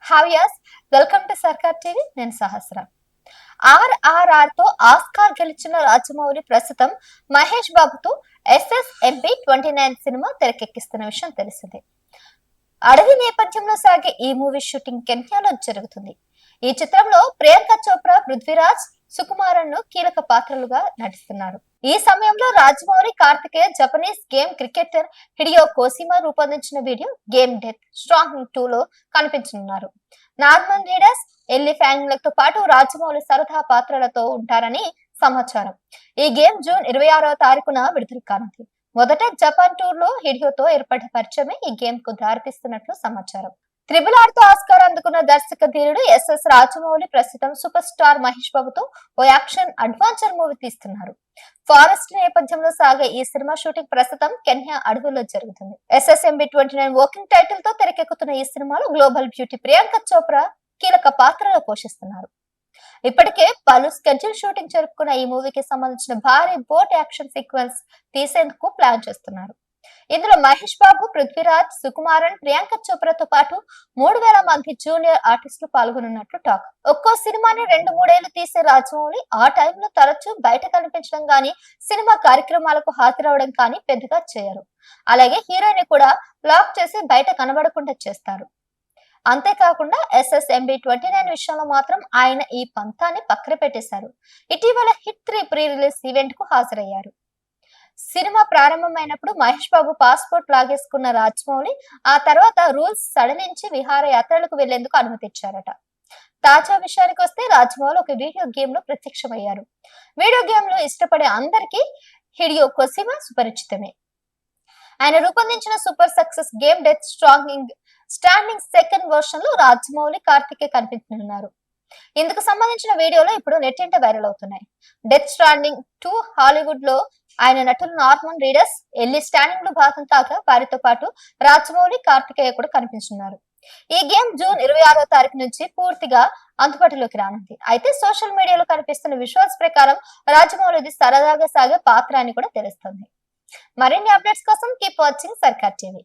హావియస్ welcome to సర్కార్ TV. నేను సహస్ర. RRR తో ఆస్కార్ గెలిచిన రాజమౌళి ప్రస్తుతం మహేష్ బాబుతో SSMB29 సినిమా తెరకెక్కిస్తున్న విషయం తెలిసిందే. అడవి నేపథ్యంలో సాగే ఈ మూవీ షూటింగ్ కెన్యాలో జరుగుతుంది. ఈ చిత్రంలో ప్రియాంక చోప్రా, పృథ్వీరాజ్, సుకుమారన్ కీలక పాత్రలుగా నటిస్తున్నారు. ఈ సమయంలో Rajamouli, Karthikeya Japanese game creator Hideo Kojima రూపొందించిన వీడియో గేమ్ డెత్ స్ట్రాంగ్ 2 లో కనిపించనున్నారు. నార్మన్ రీడర్స్, ఎల్లి ఫ్యాంగ్లతో పాటు రాజమౌళి సరదా పాత్రలతో ఉంటారని సమాచారం. ఈ గేమ్ జూన్ 26వ తారీఖున విడుదల కానుంది. మొదట జపాన్ టూర్ లో హిడియోతో ఏర్పడిన పరిచయమే ఈ గేమ్ కు దారితీస్తున్నట్లు సమాచారం. RRR తో ఆస్కార్ అందుకున్న దర్శక ధీరుడు SS రాజమౌళి ప్రస్తుతం సూపర్ స్టార్ మహేష్ బాబుతో ఓ యాక్షన్ అడ్వెంచర్ మూవీ తీస్తున్నారు. ఫారెస్ట్ నేపథ్యంలో సాగే ఈ సినిమా షూటింగ్ ప్రస్తుతం కెన్యా అడవుల్లో జరుగుతుంది. SSMB29 వర్కింగ్ టైటిల్ తో తెరకెక్కుతున్న ఈ సినిమాలో గ్లోబల్ బ్యూటీ ప్రియాంక చోప్రా కీలక పాత్రలో పోషిస్తున్నారు. ఇప్పటికే పలు స్కెడ్యూల్ షూటింగ్ జరుపుకున్న ఈ మూవీకి సంబంధించిన భారీ బోట్ యాక్షన్ సీక్వెన్స్ తీసేందుకు ప్లాన్ చేస్తున్నారు. ఇందులో మహేష్ బాబు, పృథ్వీరాజ్, సుకుమారన్, ప్రియాంక చోప్రాతో పాటు 3000 మంది జూనియర్ ఆర్టిస్టులు పాల్గొనున్నట్లు టాక్. ఒక్కో సినిమాని 2-3 ఏళ్లు తీసే రాజమౌళి ఆ టైంలో తరచూ బయట కనిపించడం గానీ, సినిమా కార్యక్రమాలకు హాజరవడం కానీ పెద్దగా చేయరు. అలాగే హీరోయిన్ కూడా లాక్ చేసి బయట కనబడకుండా చేస్తారు. అంతేకాకుండా SSMB29 విషయంలో మాత్రం ఆయన ఈ పంతాన్ని పక్కన పెట్టేశారు. ఇటీవల హిట్ 3 ప్రీ రిలీజ్ ఈవెంట్ కు హాజరయ్యారు. సినిమా ప్రారంభమైనప్పుడు మహేష్ బాబు పాస్పోర్ట్ లాగేసుకున్న రాజమౌళి ఆ తర్వాత రూల్స్ సడలించి విహారయాత్రలకు వెళ్లేందుకు అనుమతిచ్చారట. తాజా విషయానికి వస్తే రాజమౌళి ఒక వీడియో గేమ్ లో ప్రత్యక్షమయ్యారు. వీడియో గేమ్ లో ఇష్టపడే అందరికీ హిడియో కోసిమా సుపరిచితమే. ఆయన రూపొందించిన super success game death standing second version లో రాజమౌళి, కార్తికేయ కనిపించనున్నారు. ఇందుకు సంబంధించిన వీడియోలో ఇప్పుడు నెట్టింట వైరల్ అవుతున్నాయి. డెత్ స్టాండింగ్ 2 హాలీవుడ్ లో ఆయన నటులు నార్మన్ రీడర్స్, ఎల్లి స్టాండింగ్ లో భాగం కాగా వారితో పాటు రాజమౌళి, కార్తికేయ కూడా కనిపించున్నారు. ఈ గేమ్ జూన్ 26వ తారీఖు నుంచి పూర్తిగా అందుబాటులోకి రానుంది. అయితే సోషల్ మీడియాలో కనిపిస్తున్న విజువల్స్ ప్రకారం రాజమౌళిది సరదాగా సాగే పాత్ర అని కూడా తెలుస్తుంది. మరిన్ని అప్డేట్స్ కోసం కీప్ వాచింగ్ సర్కార్ టీవీ.